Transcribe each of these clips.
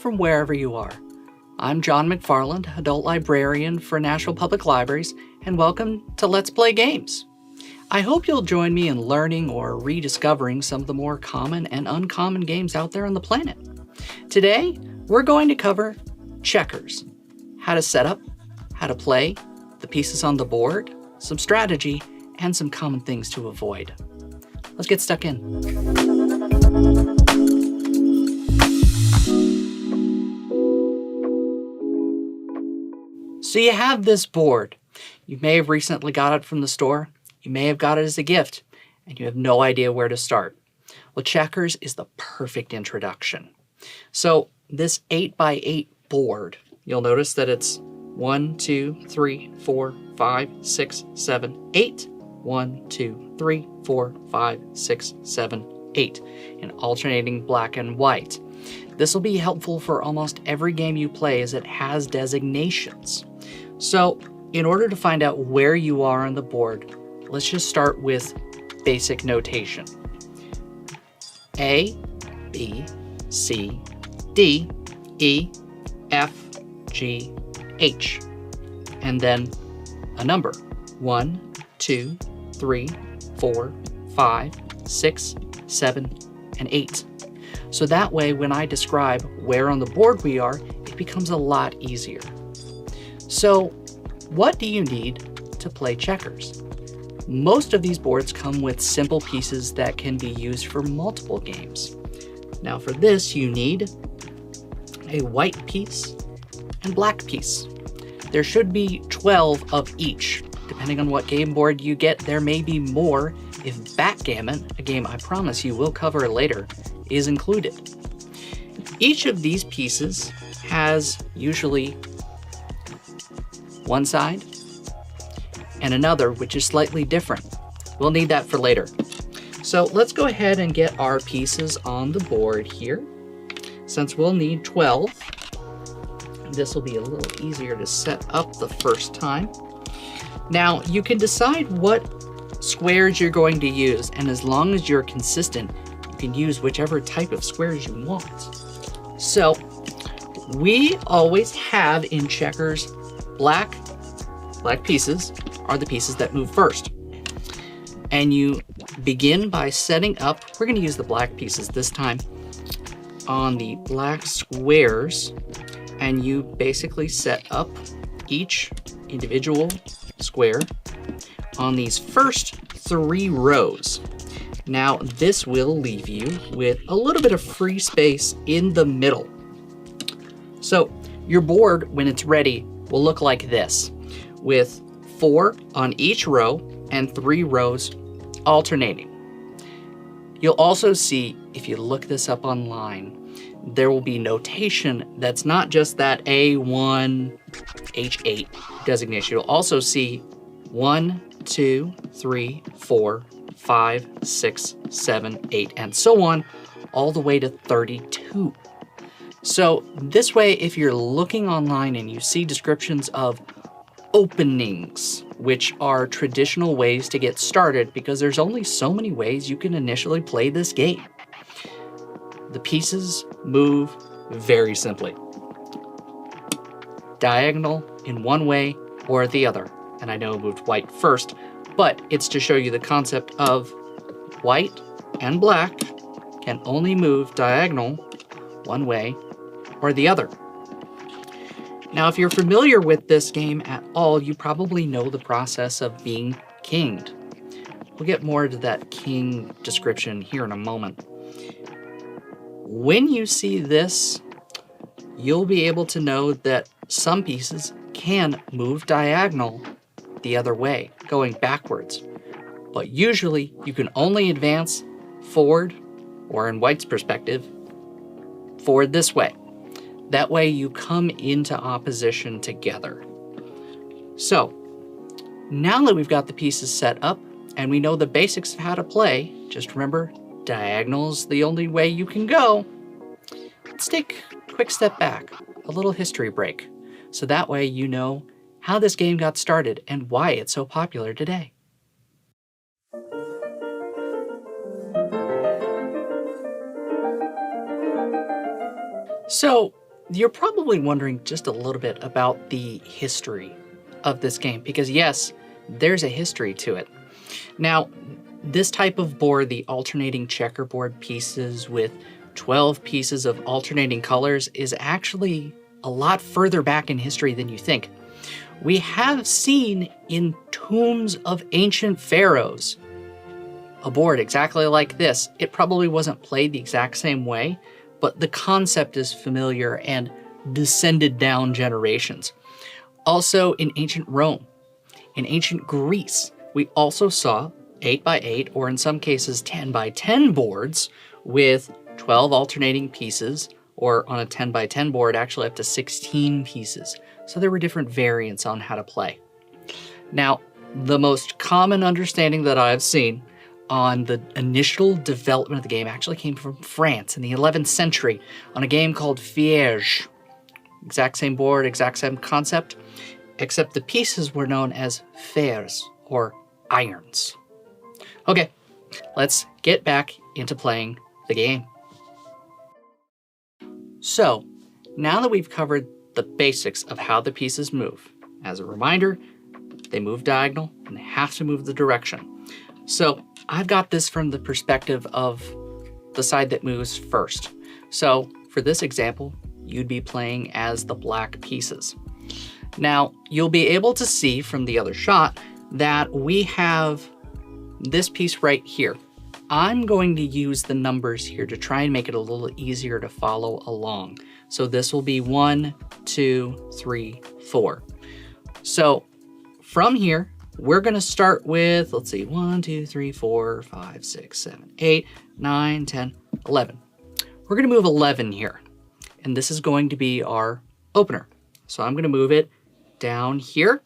from wherever you are. I'm John McFarland, Adult Librarian for National Public Libraries, and welcome to Let's Play Games. I hope you'll join me in learning or rediscovering some of the more common and uncommon games out there on the planet. Today, we're going to cover checkers, how to set up, how to play, the pieces on the board, some strategy, and some common things to avoid. Let's get stuck in. So you have this board. You may have recently got it from the store. You may have got it as a gift, and you have no idea where to start. Well, checkers is the perfect introduction. So this 8x8 board, you'll notice that it's 1, 2, 3, 4, 5, 6, 7, 8. 1, 2, 3, 4, 5, 6, 7, 8 in alternating black and white. This will be helpful for almost every game you play as it has designations. So in order to find out where you are on the board, let's just start with basic notation. A, B, C, D, E, F, G, H. And then a number. 1, 2, 3, 4, 5, 6, 7, and 8. So that way, when I describe where on the board we are, it becomes a lot easier. So what do you need to play checkers? Most of these boards come with simple pieces that can be used for multiple games. Now for this, you need a white piece and black piece. There should be 12 of each. Depending on what game board you get, there may be more if backgammon, a game I promise you we'll cover later, is included. Each of these pieces has usually one side and another, which is slightly different. We'll need that for later. So let's go ahead and get our pieces on the board here. Since we'll need 12, this will be a little easier to set up the first time. Now, you can decide what squares you're going to use, and as long as you're consistent, you can use whichever type of squares you want. So, we always have in checkers black pieces are the pieces that move first. And you begin by setting up, we're going to use the black pieces this time, on the black squares, and you basically set up each individual square on these first 3 rows. Now this will leave you with a little bit of free space in the middle. So your board, when it's ready, will look like this, with 4 on each row and 3 rows alternating. You'll also see, if you look this up online, there will be notation that's not just that A1, H8 designation. You'll also see 1, 2, 3, 4, 5, 6, 7, 8, and so on, all the way to 32. So this way, if you're looking online and you see descriptions of openings, which are traditional ways to get started, because there's only so many ways you can initially play this game. The pieces move very simply. Diagonal in one way or the other. And I know I moved white first, but it's to show you the concept of white and black can only move diagonal one way or the other. Now, if you're familiar with this game at all, you probably know the process of being kinged. We'll get more to that king description here in a moment. When you see this, you'll be able to know that some pieces can move diagonal the other way, going backwards. But usually you can only advance forward, or in white's perspective, forward this way. That way you come into opposition together. So now that we've got the pieces set up and we know the basics of how to play, just remember, diagonal's the only way you can go. Let's take a quick step back, a little history break, so that way you know how this game got started and why it's so popular today. So You're probably wondering just a little bit about the history of this game, because yes, there's a history to it. Now, this type of board, the alternating checkerboard pieces with 12 pieces of alternating colors, is actually a lot further back in history than you think. We have seen in tombs of ancient pharaohs a board exactly like this. It probably wasn't played the exact same way, but the concept is familiar and descended down generations. Also in ancient Rome, in ancient Greece, we also saw 8x8, or in some cases 10x10 boards with 12 alternating pieces, or on a 10x10 board, actually up to 16 pieces. So there were different variants on how to play. Now, the most common understanding that I've seen on the initial development of the game actually came from France in the 11th century on a game called Fierge. Exact same board, exact same concept, except the pieces were known as fers, or irons. Okay, let's get back into playing the game. So, now that we've covered the basics of how the pieces move, as a reminder, they move diagonal and they have to move the direction. So, I've got this from the perspective of the side that moves first. So, for this example, you'd be playing as the black pieces. Now, you'll be able to see from the other shot that we have this piece right here. I'm going to use the numbers here to try and make it a little easier to follow along. So this will be 1, 2, 3, 4. So from here, we're going to start with, let's see, 1, 2, 3, 4, 5, 6, 7, 8, 9, 10, 11. We're going to move 11 here. And this is going to be our opener. So I'm going to move it down here.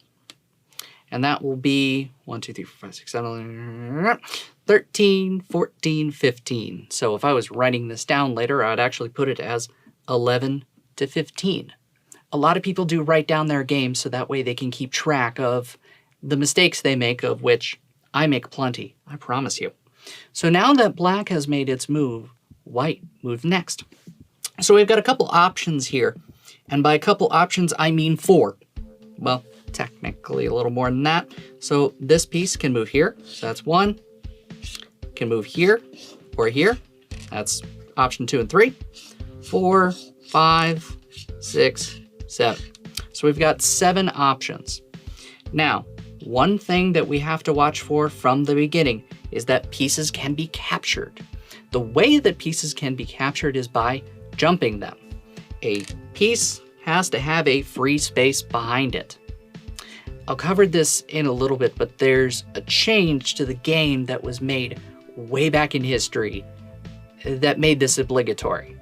And that will be 1, 2, 3, 4, 5, 6, 7, 13, 14, 15. So if I was writing this down later, I'd actually put it as 11 to 15. A lot of people do write down their games so that way they can keep track of the mistakes they make, of which I make plenty, I promise you. So now that black has made its move, white moved next. So we've got a couple options here. And by a couple options, I mean 4. Well, technically a little more than that. So this piece can move here. So that's 1. Can move here or here. That's option 2 and 3. 4, 5, 6, 7. So we've got 7 options. Now, one thing that we have to watch for from the beginning is that pieces can be captured. The way that pieces can be captured is by jumping them. A piece has to have a free space behind it. I'll cover this in a little bit, but there's a change to the game that was made way back in history that made this obligatory.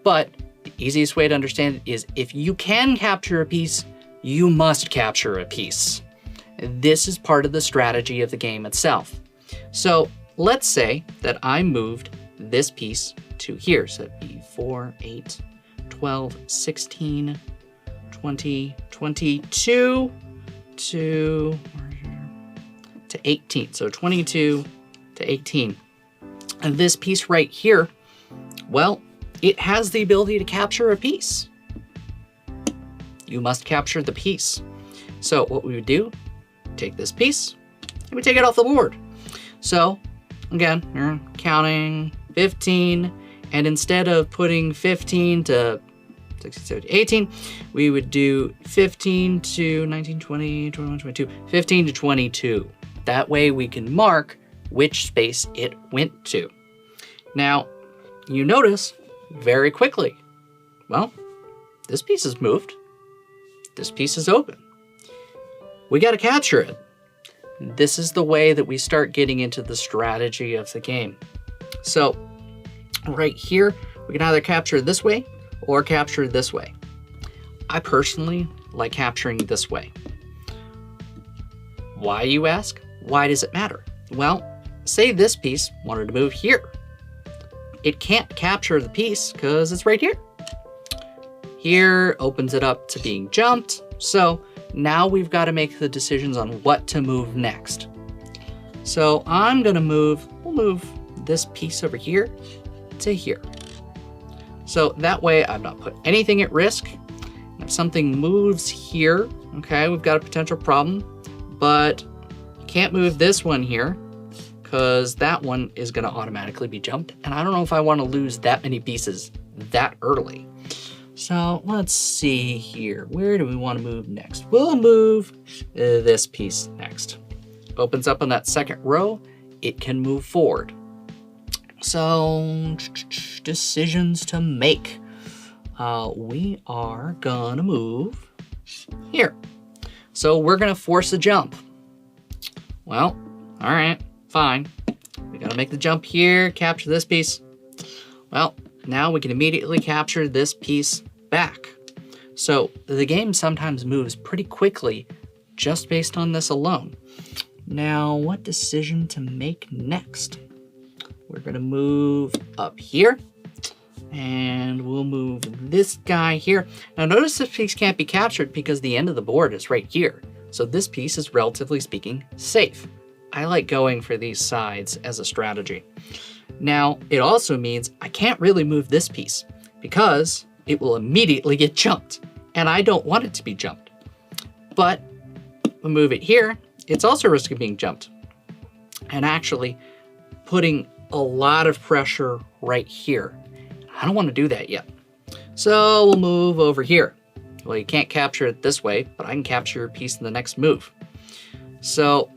But the easiest way to understand it is if you can capture a piece, you must capture a piece. This is part of the strategy of the game itself. So let's say that I moved this piece to here. So it'd be 4, 8, 12, 16, 20, 22 to 18. So 22 to 18. And this piece right here, well, it has the ability to capture a piece. You must capture the piece. So what we would do, take this piece, and we take it off the board. So again, you're counting 15, and instead of putting 15 to 16, 17, 18, we would do 15 to 19, 20, 21, 22, 15 to 22. That way we can mark which space it went to. Now, you notice very quickly, well, this piece is moved. This piece is open. We got to capture it. This is the way that we start getting into the strategy of the game. So right here, we can either capture this way or capture this way. I personally like capturing this way. Why, you ask? Why does it matter? Well, say this piece wanted to move here. It can't capture the piece because it's right here. Here opens it up to being jumped. So now we've got to make the decisions on what to move next. So we'll move this piece over here to here. So that way I've not put anything at risk. If something moves here, okay, we've got a potential problem, but can't move this one here because that one is going to automatically be jumped. And I don't know if I want to lose that many pieces that early. So let's see here. Where do we want to move next? We'll move this piece next. Opens up on that second row. It can move forward. So decisions to make. We are gonna move here. So we're gonna force a jump. Well, all right, fine. We gotta make the jump here, capture this piece. Well, now we can immediately capture this piece back. So the game sometimes moves pretty quickly just based on this alone. Now, what decision to make next? We're gonna move up here, and we'll move this guy here. Now notice this piece can't be captured because the end of the board is right here. So this piece is, relatively speaking, safe. I like going for these sides as a strategy. Now, it also means I can't really move this piece because it will immediately get jumped, and I don't want it to be jumped. But we'll move it here. It's also a risk of being jumped, and actually putting a lot of pressure right here. I don't want to do that yet. So we'll move over here. Well, you can't capture it this way, but I can capture a piece in the next move. So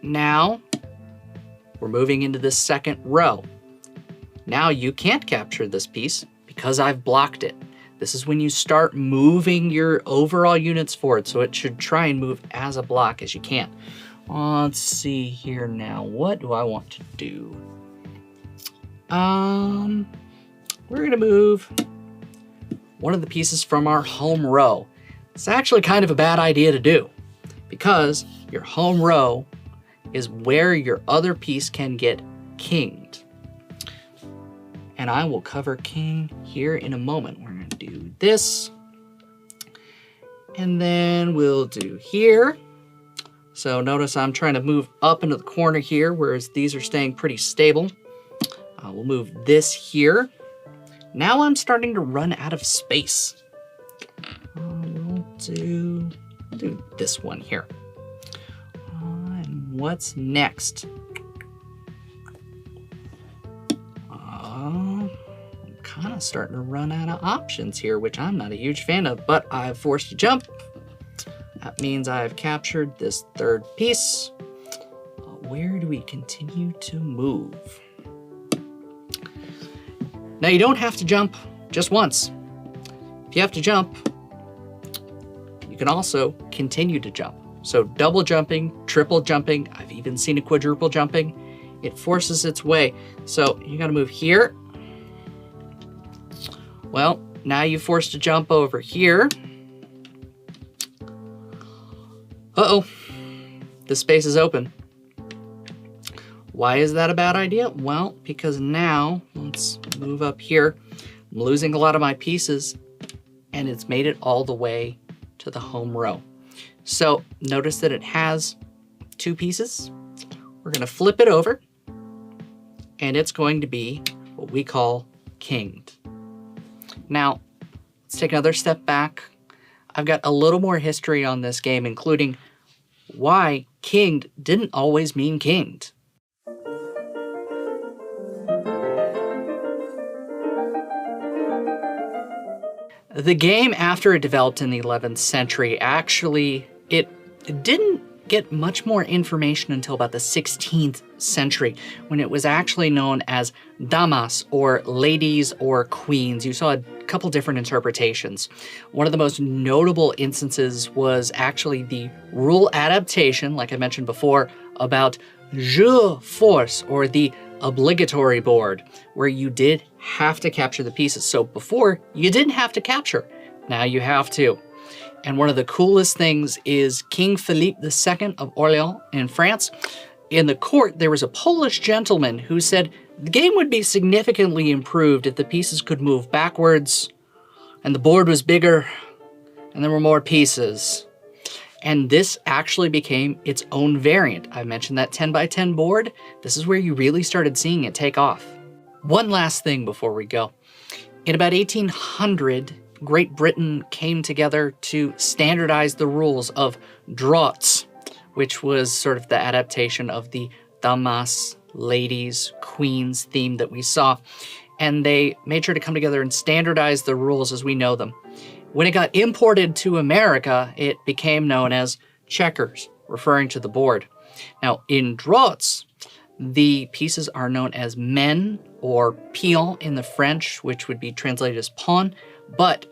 now we're moving into this second row. Now you can't capture this piece because I've blocked it. This is when you start moving your overall units forward, so it should try and move as a block as you can. Let's see here now. What do I want to do? We're gonna move one of the pieces from our home row. It's actually kind of a bad idea to do because your home row is where your other piece can get kinged. And I will cover king here in a moment. We're gonna do this, and then we'll do here. So notice I'm trying to move up into the corner here, whereas these are staying pretty stable. We'll move this here. Now I'm starting to run out of space. We'll do this one here. And what's next? I'm kind of starting to run out of options here, which I'm not a huge fan of, but I've forced a jump. That means I've captured this third piece. Where do we continue to move? Now you don't have to jump just once. If you have to jump, you can also continue to jump. So double jumping, triple jumping, I've even seen a quadruple jumping. It forces its way. So you gotta move here. Well, now you forced a jump over here. Uh-oh, the space is open. Why is that a bad idea? Well, because now, let's move up here. I'm losing a lot of my pieces, and it's made it all the way to the home row. So notice that it has two pieces. We're gonna flip it over, and it's going to be what we call kinged. Now, let's take another step back. I've got a little more history on this game, including why kinged didn't always mean kinged. The game, after it developed in the 11th century, actually, it didn't get much more information until about the 16th century, when it was actually known as damas, or ladies or queens. You saw a couple different interpretations. One of the most notable instances was actually the rule adaptation, like I mentioned before, about jeu force, or the obligatory board, where you did have to capture the pieces. So before, you didn't have to capture. Now you have to. And one of the coolest things is King Philippe II of Orleans in France. In the court, there was a Polish gentleman who said the game would be significantly improved if the pieces could move backwards, and the board was bigger, and there were more pieces. And this actually became its own variant. I mentioned that 10 by 10 board. This is where you really started seeing it take off. One last thing before we go. In about 1800, Great Britain came together to standardize the rules of draughts, which was sort of the adaptation of the damas, ladies, queens theme that we saw. And they made sure to come together and standardize the rules as we know them. When it got imported to America, it became known as checkers, referring to the board. Now, in draughts, the pieces are known as men, or pion in the French, which would be translated as pawn, but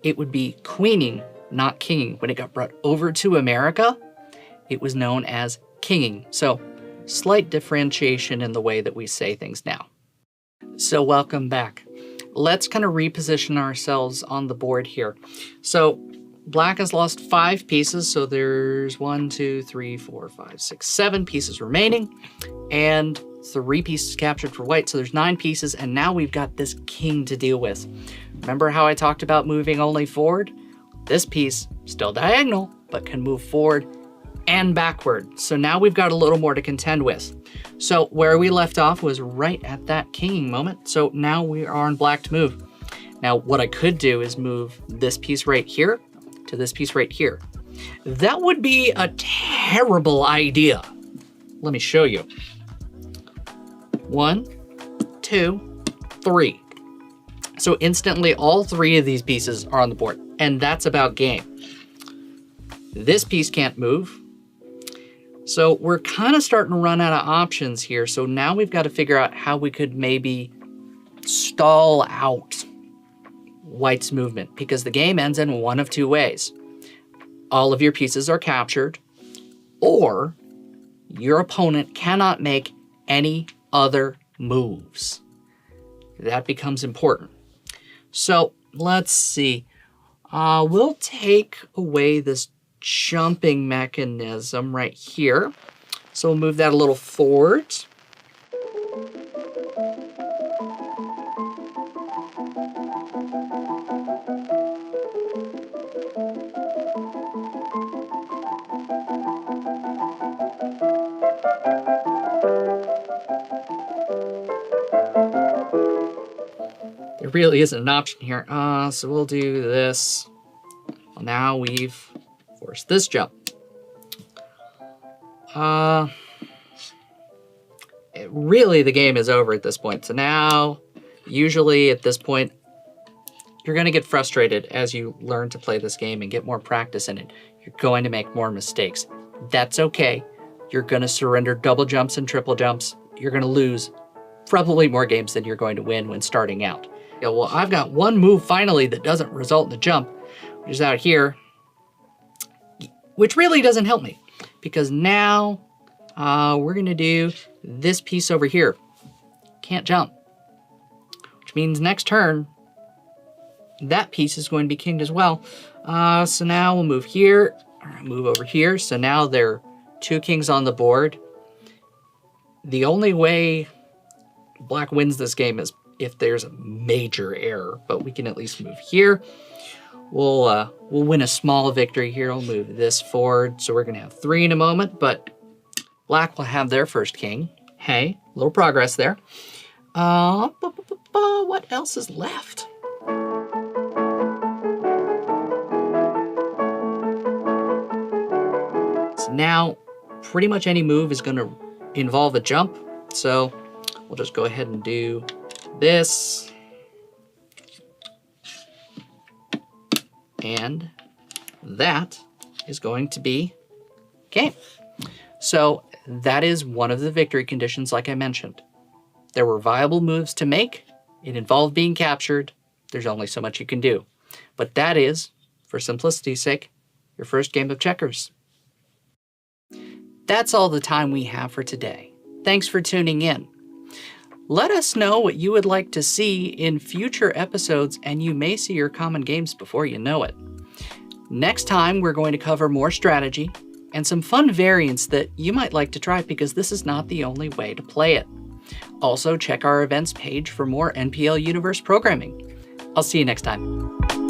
it would be queening, not kinging. When it got brought over to America, it was known as kinging. So, slight differentiation in the way that we say things now. So welcome back. Let's kind of reposition ourselves on the board here. So black has lost 5 pieces, so there's 1, 2, 3, 4, 5, 6, 7 pieces remaining, and 3 pieces captured for white, so there's 9 pieces, and now we've got this king to deal with. Remember how I talked about moving only forward? This piece, still diagonal, but can move forward and backward. So now we've got a little more to contend with. So where we left off was right at that kinging moment. So now we are on black to move. Now what I could do is move this piece right here to this piece right here. That would be a terrible idea. Let me show you. 1, 2, 3. So instantly all 3 of these pieces are on the board, and that's about game. This piece can't move. So we're kind of starting to run out of options here. So now we've got to figure out how we could maybe stall out white's movement, because the game ends in one of 2 ways. All of your pieces are captured, or your opponent cannot make any other moves. That becomes important. So let's see. We'll take away this jumping mechanism right here. So we'll move that a little forward. There really isn't an option here. So we'll do this. Well, now we've forced this jump. Really, the game is over at this point. So now, usually at this point, you're going to get frustrated as you learn to play this game and get more practice in it. You're going to make more mistakes. That's okay. You're going to surrender double jumps and triple jumps. You're going to lose probably more games than you're going to win when starting out. Yeah, well, I've got one move finally that doesn't result in a jump, which is out here, which really doesn't help me, because now we're going to do this piece over here. Can't jump, which means next turn, that piece is going to be kinged as well. So now we'll move here, or move over here. So now there are 2 kings on the board. The only way black wins this game is if there's a major error, but we can at least move here. We'll win a small victory here. We'll move this forward. So we're going to have 3 in a moment, but black will have their first king. Hey, a little progress there. What else is left? So now, pretty much any move is going to involve a jump. So we'll just go ahead and do this. And that is going to be game. So that is one of the victory conditions, like I mentioned. There were viable moves to make. It involved being captured. There's only so much you can do. But that is, for simplicity's sake, your first game of checkers. That's all the time we have for today. Thanks for tuning in. Let us know what you would like to see in future episodes, and you may see your common games before you know it. Next time, we're going to cover more strategy and some fun variants that you might like to try, because this is not the only way to play it. Also, check our events page for more NPL Universe programming. I'll see you next time.